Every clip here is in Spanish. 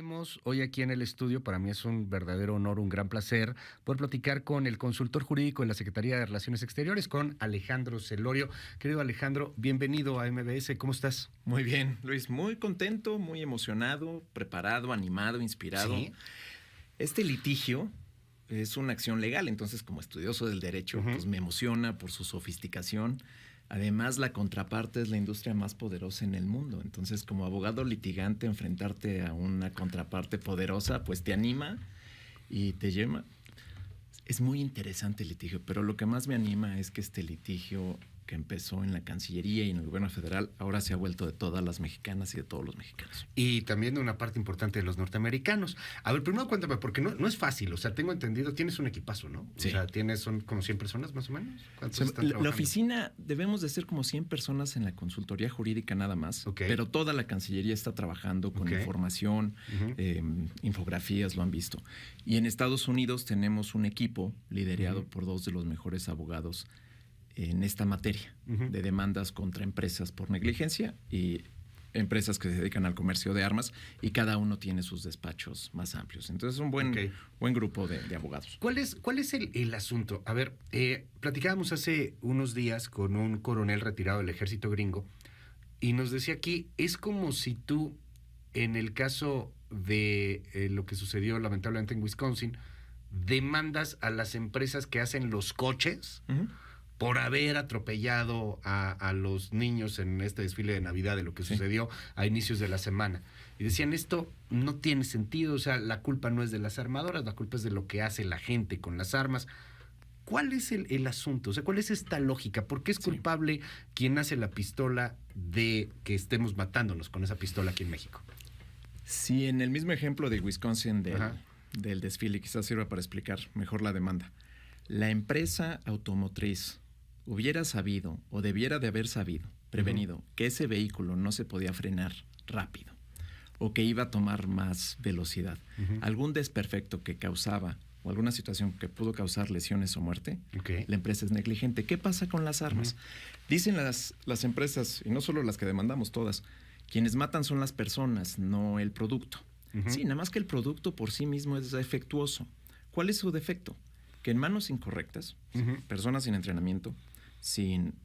Tenemos hoy aquí en el estudio, para mí es un verdadero honor, un gran placer, poder platicar con el consultor jurídico de la Secretaría de Relaciones Exteriores, con Alejandro Celorio. Querido Alejandro, bienvenido a MBS, ¿cómo estás? Muy bien, Luis, muy contento, muy emocionado, preparado, animado, inspirado. ¿Sí? Este litigio es una acción legal, entonces como estudioso del derecho, pues me emociona por su sofisticación. Además, la contraparte es la industria más poderosa en el mundo. Entonces, como abogado litigante, enfrentarte a una contraparte poderosa, pues te anima y te lleva. Es muy interesante el litigio, pero lo que más me anima es que este litigio que empezó en la Cancillería y en el gobierno federal, ahora se ha vuelto de todas las mexicanas y de todos los mexicanos. Y también de una parte importante de los norteamericanos. A ver, primero cuéntame, porque no es fácil, o sea, tengo entendido, tienes un equipazo, ¿no? Sí. O sea, son como 100 personas más o menos. ¿Cuántos están La trabajando? oficina, debemos de ser como 100 personas en la consultoría jurídica nada más, pero toda la Cancillería está trabajando con información, infografías, lo han visto. Y en Estados Unidos tenemos un equipo liderado por dos de los mejores abogados en esta materia de demandas contra empresas por negligencia y empresas que se dedican al comercio de armas, y cada uno tiene sus despachos más amplios. Entonces es un buen grupo de abogados. ¿Cuál es el asunto? A ver, platicábamos hace unos días con un coronel retirado del ejército gringo y nos decía aquí, es como si tú, en el caso de lo que sucedió lamentablemente en Wisconsin, demandas a las empresas que hacen los coches por haber atropellado a los niños en este desfile de Navidad de lo que sucedió a inicios de la semana. Y decían, esto no tiene sentido, o sea, la culpa no es de las armadoras, la culpa es de lo que hace la gente con las armas. ¿Cuál es el asunto? O sea, ¿cuál es esta lógica? ¿Por qué es culpable quien hace la pistola de que estemos matándonos con esa pistola aquí en México? Sí, en el mismo ejemplo de Wisconsin del desfile, quizás sirva para explicar mejor la demanda. La empresa automotriz hubiera sabido o debiera de haber sabido, prevenido, que ese vehículo no se podía frenar rápido o que iba a tomar más velocidad. Algún desperfecto que causaba o alguna situación que pudo causar lesiones o muerte, la empresa es negligente. ¿Qué pasa con las armas? Dicen las empresas, y no solo las que demandamos, todas, quienes matan son las personas, no el producto. Sí, nada más que el producto por sí mismo es defectuoso. ¿Cuál es su defecto? Que en manos incorrectas, personas sin entrenamiento,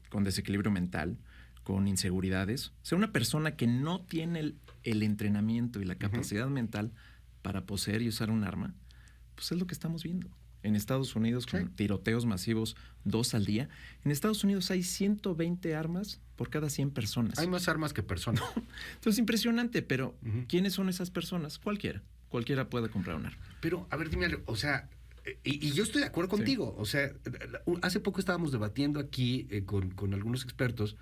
con desequilibrio mental, con inseguridades, o sea, una persona que no tiene el entrenamiento y la capacidad mental para poseer y usar un arma, pues es lo que estamos viendo. En Estados Unidos, con tiroteos masivos 2 al día. En Estados Unidos hay 120 armas por cada 100 personas. Hay más armas que personas. Entonces, impresionante, pero ¿quiénes son esas personas? Cualquiera puede comprar un arma. Pero, a ver, dime algo, o sea, y yo estoy de acuerdo contigo. O sea, hace poco estábamos debatiendo aquí con algunos expertos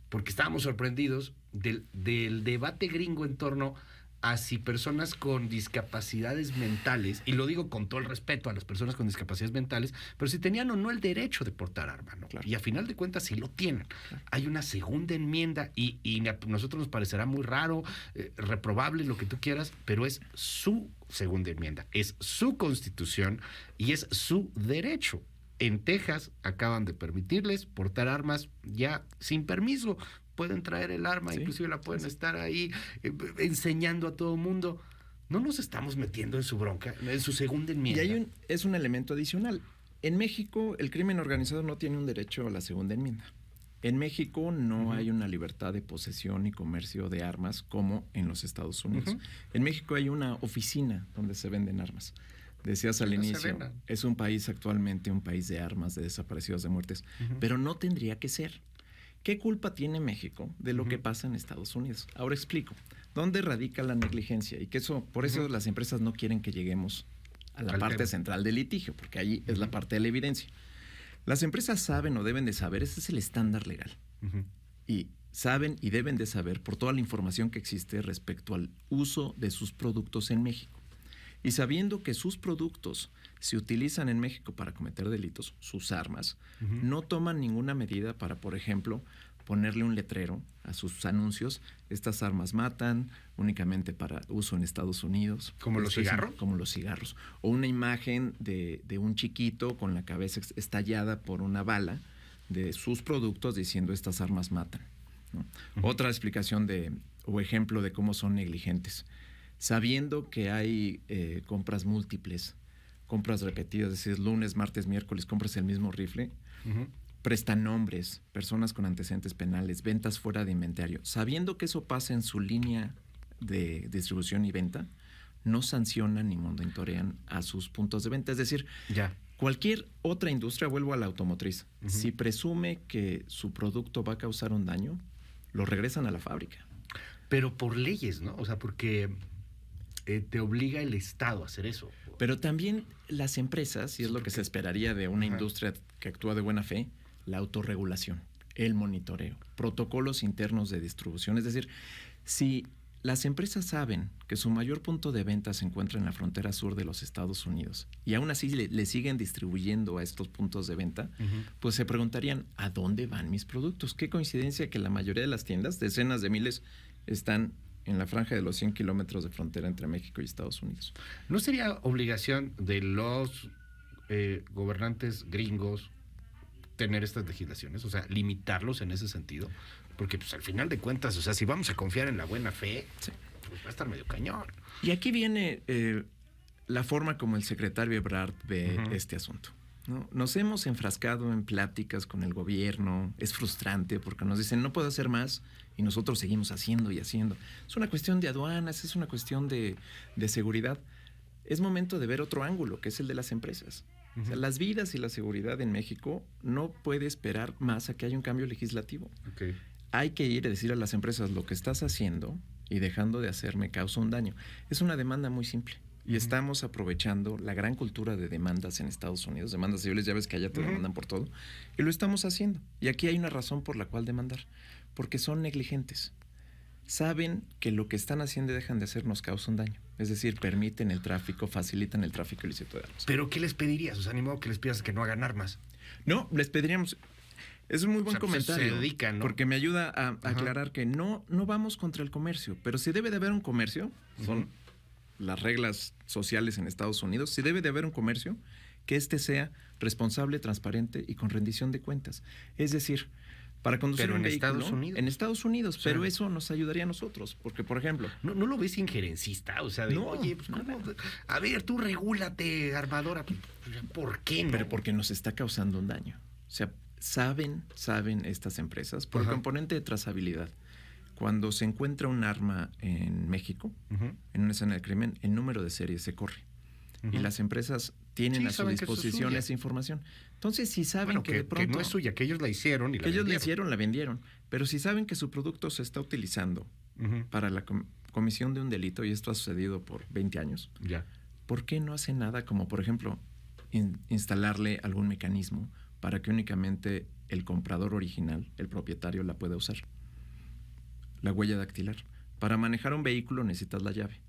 porque estábamos sorprendidos del debate gringo en torno a si personas con discapacidades mentales, y lo digo con todo el respeto a las personas con discapacidades mentales, pero si tenían o no el derecho de portar arma, ¿no? Claro. Y a final de cuentas sí lo tienen. Claro. Hay una segunda enmienda y a nosotros nos parecerá muy raro, reprobable, lo que tú quieras, pero es su segunda enmienda, es su constitución y es su derecho. En Texas acaban de permitirles portar armas ya sin permiso. Pueden traer el arma, inclusive la pueden estar ahí enseñando a todo mundo. No nos estamos metiendo en su bronca, en su segunda enmienda. Y es un elemento adicional. En México, el crimen organizado no tiene un derecho a la segunda enmienda. En México no hay una libertad de posesión y comercio de armas como en los Estados Unidos. En México hay una oficina donde se venden armas. Decías al inicio, es un país actualmente, un país de armas, de desaparecidos, de muertes, pero no tendría que ser. ¿Qué culpa tiene México de lo que pasa en Estados Unidos? Ahora explico. ¿Dónde radica la negligencia? Y que por eso las empresas no quieren que lleguemos a la parte central del litigio, porque ahí es la parte de la evidencia. Las empresas saben o deben de saber, ese es el estándar legal. Y saben y deben de saber por toda la información que existe respecto al uso de sus productos en México. Y sabiendo que sus productos se utilizan en México para cometer delitos, sus armas, no toman ninguna medida para, por ejemplo, ponerle un letrero a sus anuncios. Estas armas matan, únicamente para uso en Estados Unidos. ¿Como los cigarros? Como los cigarros. O una imagen de un chiquito con la cabeza estallada por una bala de sus productos diciendo estas armas matan, ¿no? Otra explicación o ejemplo de cómo son negligentes. sabiendo que hay compras múltiples, compras repetidas, es decir, lunes, martes, miércoles, compras el mismo rifle, prestanombres, personas con antecedentes penales, ventas fuera de inventario, sabiendo que eso pasa en su línea de distribución y venta, no sancionan ni monitorean a sus puntos de venta. Es decir, cualquier otra industria, vuelvo a la automotriz, si presume que su producto va a causar un daño, lo regresan a la fábrica. Pero por leyes, ¿no? O sea, porque te obliga el Estado a hacer eso. Pero también las empresas, y es lo que se esperaría de una industria que actúa de buena fe, la autorregulación, el monitoreo, protocolos internos de distribución. Es decir, si las empresas saben que su mayor punto de venta se encuentra en la frontera sur de los Estados Unidos y aún así le siguen distribuyendo a estos puntos de venta, pues se preguntarían, ¿a dónde van mis productos? Qué coincidencia que la mayoría de las tiendas, decenas de miles, están en la franja de los 100 kilómetros de frontera entre México y Estados Unidos. ¿No sería obligación de los gobernantes gringos tener estas legislaciones? O sea, limitarlos en ese sentido. Porque pues al final de cuentas, o sea, si vamos a confiar en la buena fe, pues va a estar medio cañón. Y aquí viene la forma como el secretario Ebrard ve este asunto, ¿no? Nos hemos enfrascado en pláticas con el gobierno, es frustrante porque nos dicen no puedo hacer más y nosotros seguimos haciendo y haciendo. Es una cuestión de aduanas, es una cuestión de seguridad. Es momento de ver otro ángulo, que es el de las empresas. O sea, las vidas y la seguridad en México no puede esperar más a que haya un cambio legislativo. Hay que ir a decir a las empresas lo que estás haciendo y dejando de hacer me causa un daño. Es una demanda muy simple. Y estamos aprovechando la gran cultura de demandas en Estados Unidos, demandas civiles, ya ves que allá te demandan por todo, y lo estamos haciendo. Y aquí hay una razón por la cual demandar, porque son negligentes. Saben que lo que están haciendo y dejan de hacer nos causa un daño. Es decir, permiten el tráfico, facilitan el tráfico ilícito de armas. ¿Pero qué les pedirías? O sea, ni modo que les pidas que no hagan armas. No, les pediríamos... Es un muy buen comentario, se dedican, ¿no? Porque me ayuda a aclarar que no vamos contra el comercio, pero si debe de haber un comercio, son las reglas sociales en Estados Unidos, si debe de haber un comercio, que éste sea responsable, transparente y con rendición de cuentas. Es decir, para conducir un vehículo... En Estados Unidos, pero eso nos ayudaría a nosotros, porque, por ejemplo... ¿No lo ves injerencista? O sea, oye, pues, ¿cómo? A ver, tú regúlate, armadora. ¿Por qué no? Pero porque nos está causando un daño. O sea, saben estas empresas por el componente de trazabilidad. Cuando se encuentra un arma en México, en una escena de crimen, el número de serie se corre. Y las empresas tienen a su disposición esa información. Entonces, si saben que de pronto... Que no es suya, que ellos la hicieron y la vendieron. Ellos la hicieron, la vendieron. Pero si saben que su producto se está utilizando para la comisión de un delito, y esto ha sucedido por 20 años, ¿por qué no hacen nada como, por ejemplo, instalarle algún mecanismo para que únicamente el comprador original, el propietario, la pueda usar? La huella dactilar. Para manejar un vehículo necesitas la llave.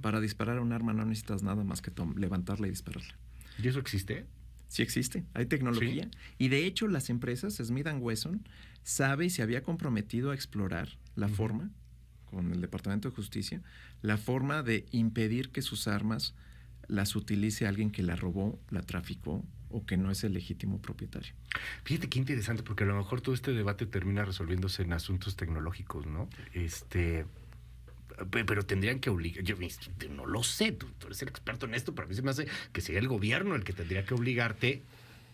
Para disparar un arma no necesitas nada más que levantarla y dispararla. ¿Y eso existe? Sí existe, hay tecnología. ¿Sí? Y de hecho las empresas, Smith & Wesson, sabe y se había comprometido a explorar la forma, con el Departamento de Justicia, la forma de impedir que sus armas las utilice alguien que la robó, la traficó o que no es el legítimo propietario. Fíjate qué interesante, porque a lo mejor todo este debate termina resolviéndose en asuntos tecnológicos, ¿no? Pero tendrían que obligar, yo no lo sé, tú eres el experto en esto, pero a mí se me hace que sería el gobierno el que tendría que obligarte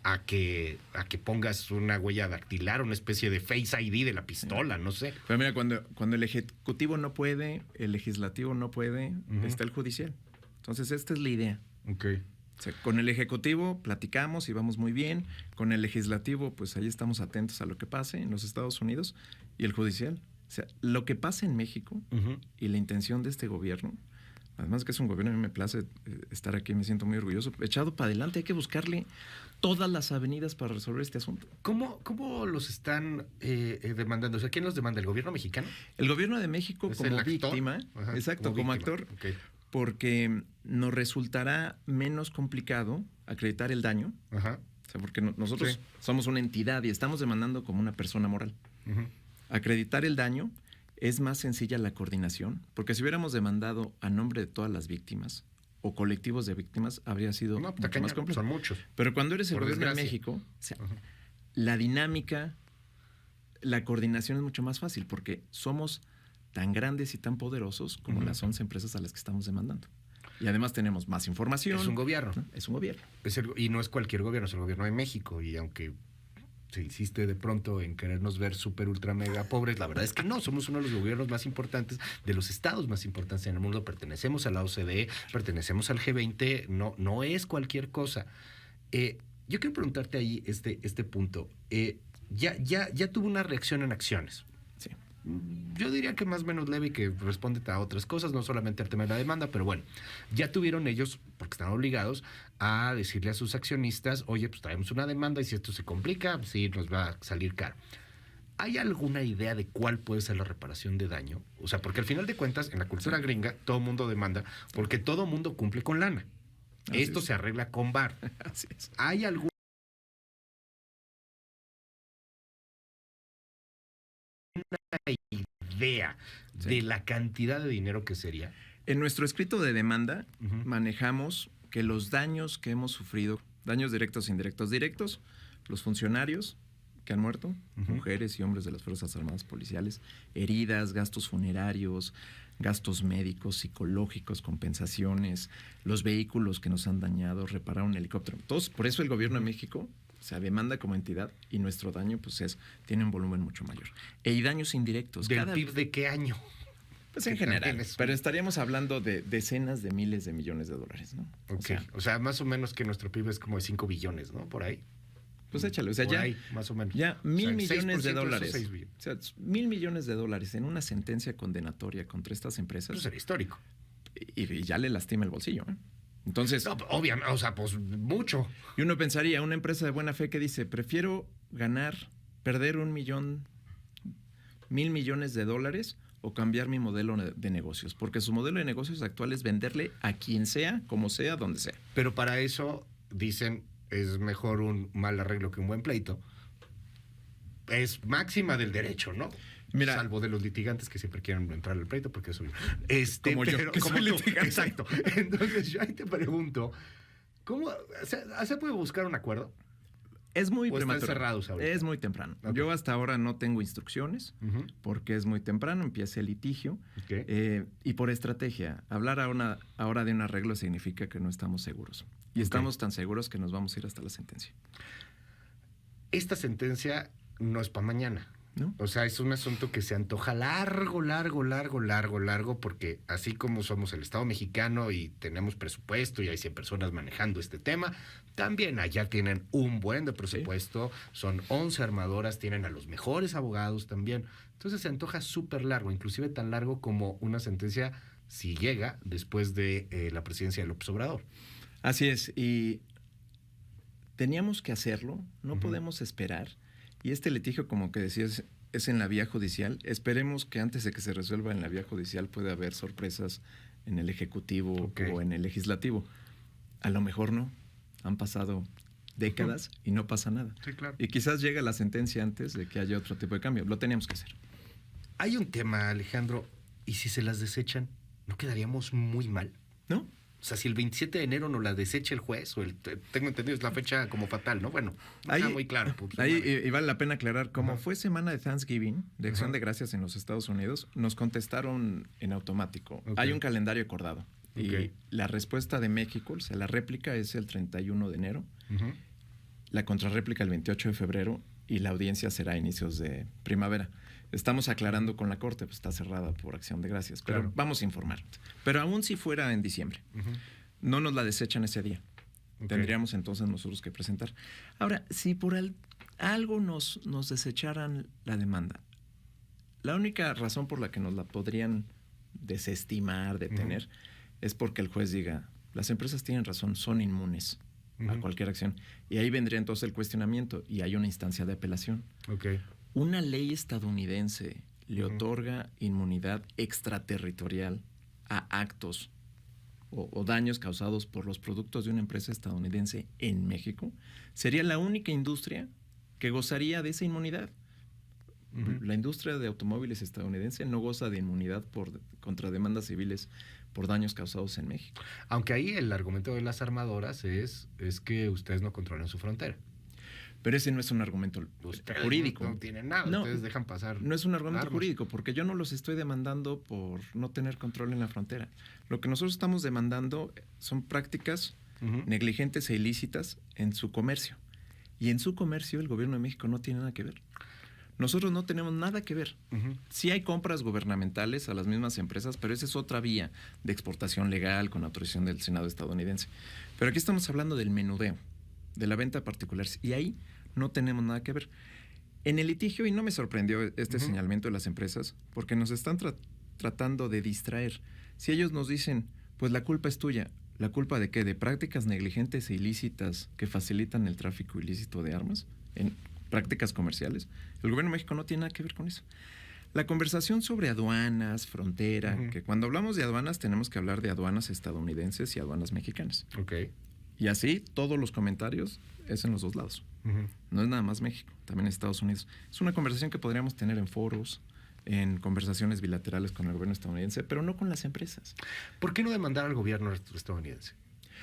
a que pongas una huella dactilar, una especie de Face ID de la pistola, no sé. Pero mira, cuando el Ejecutivo no puede, el Legislativo no puede, está el Judicial. Entonces, esta es la idea. O sea, con el Ejecutivo platicamos y vamos muy bien. Con el Legislativo, pues ahí estamos atentos a lo que pase en los Estados Unidos. Y el Judicial. O sea, lo que pasa en México y la intención de este gobierno, además que es un gobierno, a mí me place estar aquí, me siento muy orgulloso, echado para adelante, hay que buscarle todas las avenidas para resolver este asunto. ¿Cómo los están demandando? O sea, ¿quién los demanda? ¿El gobierno mexicano? El gobierno de México como víctima. Exacto, como actor. Porque nos resultará menos complicado acreditar el daño. O sea, porque nosotros somos una entidad y estamos demandando como una persona moral. Acreditar el daño es más sencilla la coordinación, porque si hubiéramos demandado a nombre de todas las víctimas o colectivos de víctimas, habría sido mucho más complejo. Son muchos. Pero cuando eres el gobierno de México, o sea, la dinámica, la coordinación es mucho más fácil, porque somos tan grandes y tan poderosos como las 11 empresas a las que estamos demandando. Y además tenemos más información. Es un gobierno. ¿No? Es un gobierno. Y no es cualquier gobierno, es el gobierno de México. Y aunque se insiste de pronto en querernos ver súper, ultra, mega pobres, la verdad es que no. Somos uno de los gobiernos más importantes, de los estados más importantes en el mundo. Pertenecemos a la OCDE, pertenecemos al G20. No es cualquier cosa. Yo quiero preguntarte ahí este punto. Ya tuvo una reacción en acciones. Sí. Yo diría que más o menos leve, que responde a otras cosas, no solamente al tema de la demanda, pero bueno, ya tuvieron ellos, porque están obligados, a decirle a sus accionistas, oye, pues traemos una demanda y si esto se complica, sí, nos va a salir caro. ¿Hay alguna idea de cuál puede ser la reparación de daño? O sea, porque al final de cuentas, en la cultura gringa, todo mundo demanda, porque todo mundo cumple con lana. Esto se arregla con VAR. Así es. ¿Hay alguna idea de la cantidad de dinero que sería? En nuestro escrito de demanda manejamos que los daños que hemos sufrido, daños directos e indirectos, directos, los funcionarios que han muerto, mujeres y hombres de las Fuerzas Armadas policiales, heridas, gastos funerarios, gastos médicos, psicológicos, compensaciones, los vehículos que nos han dañado, reparar un helicóptero. Todos, por eso el gobierno de México se demanda como entidad y nuestro daño pues tiene un volumen mucho mayor. Y daños indirectos. ¿Del PIB de qué año? Pues en general, pero estaríamos hablando de decenas de miles de millones de dólares, ¿no? Okay. O sea, más o menos que nuestro PIB es como de 5 billones, ¿no? Por ahí. Pues échale, o sea, ya, ahí, más o menos. Ya 1,000 millones de dólares. O sea, 1,000 millones de dólares en una sentencia condenatoria contra estas empresas. Eso sería histórico. Y ya le lastima el bolsillo, ¿eh? Entonces. No, obviamente, o sea, pues mucho. Y uno pensaría, una empresa de buena fe que dice, prefiero perder 1,000 millones de dólares o cambiar mi modelo de negocios. Porque su modelo de negocios actual es venderle a quien sea, como sea, donde sea. Pero para eso, dicen, es mejor un mal arreglo que un buen pleito. Es máxima del derecho, ¿no? Mira, salvo de los litigantes que siempre quieren entrar al pleito porque eso como yo, que soy litigante. Exacto. Entonces yo ahí te pregunto, ¿cómo se puede buscar un acuerdo? Es muy prematuro. Están cerrados ahorita. Es muy temprano. Okay. Yo hasta ahora no tengo instrucciones porque es muy temprano, empieza el litigio. Okay. Y por estrategia, hablar ahora de un arreglo significa que no estamos seguros. Y estamos tan seguros que nos vamos a ir hasta la sentencia. Esta sentencia no es para mañana. ¿No? O sea, es un asunto que se antoja largo, porque así como somos el Estado mexicano y tenemos presupuesto y hay 100 personas manejando este tema, también allá tienen un buen de presupuesto, son 11 armadoras, tienen a los mejores abogados también. Entonces se antoja súper largo, inclusive tan largo como una sentencia si llega después de la presidencia de López Obrador. Así es, y teníamos que hacerlo, no podemos esperar. Y este litigio, como que decías, es en la vía judicial. Esperemos que antes de que se resuelva en la vía judicial pueda haber sorpresas en el Ejecutivo o en el Legislativo. A lo mejor no. Han pasado décadas y no pasa nada. Sí, claro. Y quizás llega la sentencia antes de que haya otro tipo de cambio. Lo teníamos que hacer. Hay un tema, Alejandro, y si se las desechan, ¿no quedaríamos muy mal? ¿No? O sea, si el 27 de enero no la desecha el juez, tengo entendido, es la fecha como fatal, ¿no? Bueno, no está muy claro. Y vale la pena aclarar, como fue semana de Thanksgiving, de Acción de Gracias en los Estados Unidos, nos contestaron en automático. Hay un calendario acordado. Y la respuesta de México, o sea, la réplica es el 31 de enero, la contrarréplica el 28 de febrero y la audiencia será a inicios de primavera. Estamos aclarando con la Corte, pues está cerrada por Acción de Gracias, pero vamos a informar. Pero aún si fuera en diciembre, no nos la desechan ese día. Tendríamos entonces nosotros que presentar. Ahora, si por algo nos desecharan la demanda, la única razón por la que nos la podrían desestimar, detener, es porque el juez diga, las empresas tienen razón, son inmunes a cualquier acción. Y ahí vendría entonces el cuestionamiento y hay una instancia de apelación. Una ley estadounidense le otorga inmunidad extraterritorial a actos o daños causados por los productos de una empresa estadounidense en México. Sería la única industria que gozaría de esa inmunidad. La industria de automóviles estadounidense no goza de inmunidad contra demandas civiles por daños causados en México. Aunque ahí el argumento de las armadoras es que ustedes no controlan su frontera. Pero ese no es un argumento Ustedes jurídico. no tienen nada, No, ustedes dejan pasar. No es un argumento armas. jurídico, porque yo no los estoy demandando por no tener control en la frontera. Lo que nosotros estamos demandando son prácticas negligentes e ilícitas en su comercio. Y en su comercio el gobierno de México no tiene nada que ver. Nosotros no tenemos nada que ver. Sí hay compras gubernamentales a las mismas empresas, pero esa es otra vía de exportación legal con autorización del Senado estadounidense. Pero aquí estamos hablando del menudeo, de la venta a particulares, y ahí no tenemos nada que ver. En el litigio, y no me sorprendió este señalamiento de las empresas, porque nos están tratando de distraer. Si ellos nos dicen, pues la culpa es tuya, ¿la culpa de qué? ¿De prácticas negligentes e ilícitas que facilitan el tráfico ilícito de armas en prácticas comerciales? El gobierno de México no tiene nada que ver con eso. La conversación sobre aduanas, frontera, que cuando hablamos de aduanas tenemos que hablar de aduanas estadounidenses y aduanas mexicanas. Ok. Y así todos los comentarios es en los dos lados. No es nada más México, también Estados Unidos. Es una conversación que podríamos tener en foros, en conversaciones bilaterales con el gobierno estadounidense, pero no con las empresas. ¿Por qué no demandar al gobierno estadounidense?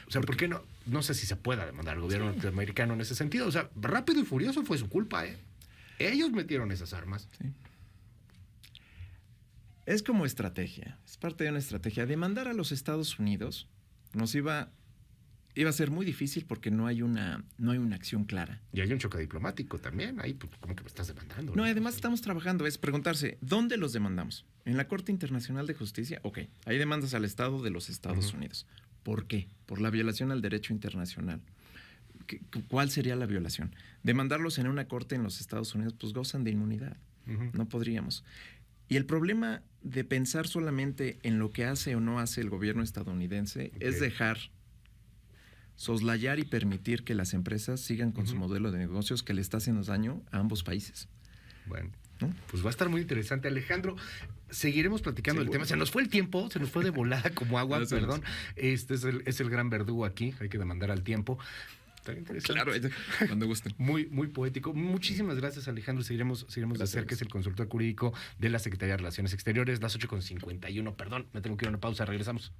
O sea, ¿por qué no? No sé si se pueda demandar al gobierno norteamericano en ese sentido. O sea, Rápido y Furioso fue su culpa, ¿eh? Ellos metieron esas armas. Sí. Es como estrategia, es parte de una estrategia. Demandar a los Estados Unidos nos iba a ser muy difícil porque no hay una acción clara. Y hay un choque diplomático también. Ahí, pues, ¿cómo que me estás demandando? No, además estamos trabajando, es preguntarse, ¿dónde los demandamos? ¿En la Corte Internacional de Justicia? Ok, hay demandas al Estado de los Estados Unidos. ¿Por qué? Por la violación al derecho internacional. ¿Cuál sería la violación? Demandarlos en una corte en los Estados Unidos, pues gozan de inmunidad. No podríamos. Y el problema de pensar solamente en lo que hace o no hace el gobierno estadounidense es dejar soslayar y permitir que las empresas sigan con su modelo de negocios que le está haciendo daño a ambos países. Bueno, ¿no? Pues va a estar muy interesante, Alejandro. Seguiremos platicando del tema. Se nos fue el tiempo, se nos fue de volada como agua, perdón. Este es el gran verdugo aquí, hay que demandar al tiempo. Está interesante. Claro, cuando gusten. Muy, muy poético. Muchísimas gracias, Alejandro. Seguiremos de cerca, es el consultor jurídico de la Secretaría de Relaciones Exteriores, las 8:51. Perdón, me tengo que ir a una pausa, regresamos.